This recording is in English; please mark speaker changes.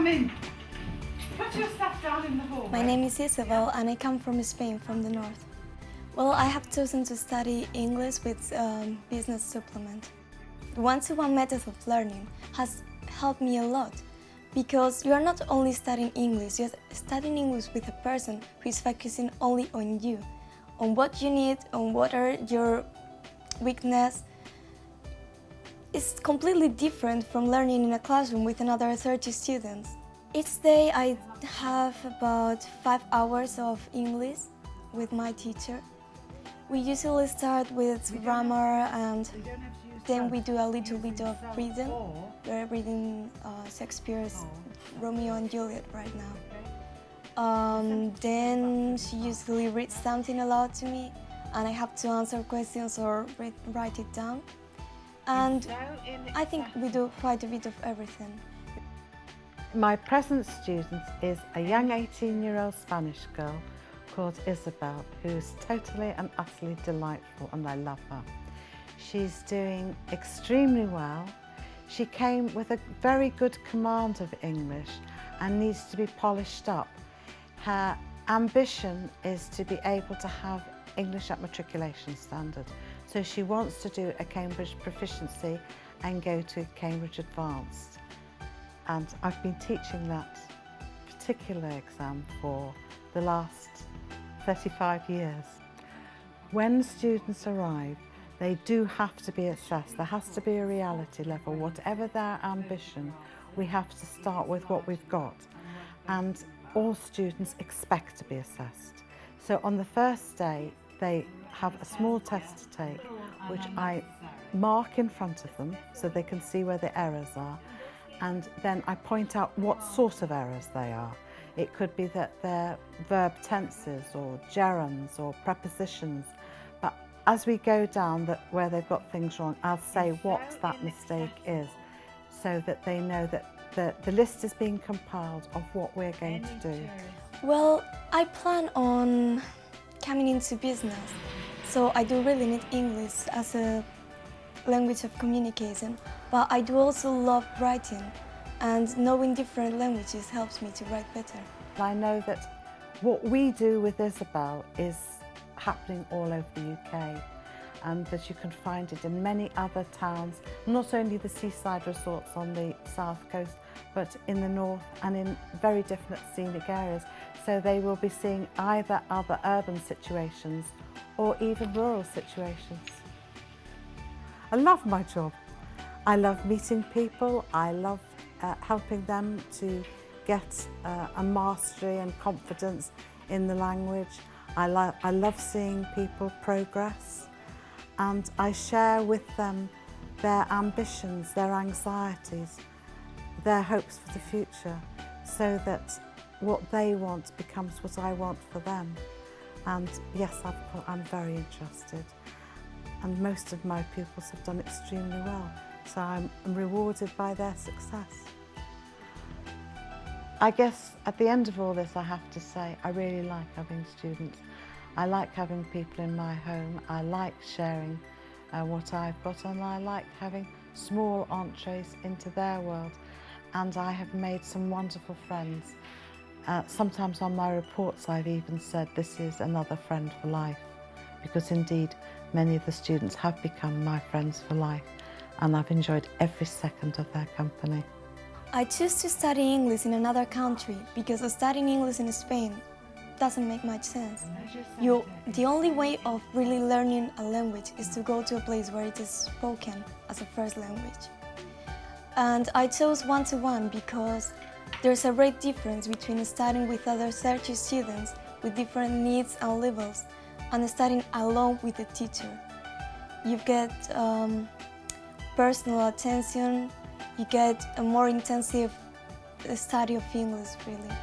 Speaker 1: Come in. Put your stuff down in the hallway.
Speaker 2: My name is Isabel and I come from Spain, from the north. Well, I have chosen to study English with business supplement. The one-to-one method of learning has helped me a lot because you are not only studying English, you're studying English with a person who is focusing only on you, on what you need, on what are your weaknesses. It's completely different from learning in a classroom with another 30 students. Each day I have about 5 hours of English with my teacher. We usually start with grammar and then we do a little bit of reading. We're reading Shakespeare's Romeo and Juliet right now. Then she usually reads something aloud to me and I have to answer questions or write it down. And I think we do quite a bit of everything.
Speaker 3: My present student is a young 18-year-old Spanish girl called Isabel, who's totally and utterly delightful, and I love her. She's doing extremely well. She came with a very good command of English and needs to be polished up. Her ambition is to be able to have English at matriculation standard. So she wants to do a Cambridge Proficiency and go to Cambridge Advanced. And I've been teaching that particular exam for the last 35 years. When students arrive, they do have to be assessed. There has to be a reality level. Whatever their ambition, we have to start with what we've got. And all students expect to be assessed. So on the first day, they have a small test to take, which I mark in front of them so they can see where the errors are. And then I point out what sort of errors they are. It could be that they're verb tenses or gerunds or prepositions. But as we go down where they've got things wrong, I'll say what that mistake is so that they know that the list is being compiled of what we're going to do.
Speaker 2: Well, I plan on coming into business, so I do really need English as a language of communication, but I do also love writing, and knowing different languages helps me to write better.
Speaker 3: I know that what we do with Isabel is happening all over the UK, and that you can find it in many other towns, not only the seaside resorts on the south coast, but in the north and in very different scenic areas. So they will be seeing either other urban situations or even rural situations. I love my job. I love meeting people. I love helping them to get a mastery and confidence in the language. I love seeing people progress, and I share with them their ambitions, their anxieties, their hopes for the future, so that what they want becomes what I want for them. And yes, I'm very interested. And most of my pupils have done extremely well, so I'm rewarded by their success. I guess at the end of all this, I have to say I really like having students. I like having people in my home. I like sharing what I've got, and I like having small entrees into their world. And I have made some wonderful friends. Sometimes on my reports I've even said this is another friend for life, because indeed many of the students have become my friends for life, and I've enjoyed every second of their company.
Speaker 2: I choose to study English in another country because studying English in Spain doesn't make much sense. The only way of really learning a language is to go to a place where it is spoken as a first language. And I chose one-to-one because there's a great difference between studying with other 30 students with different needs and levels and studying alone with a teacher. You get personal attention, you get a more intensive study of English, really.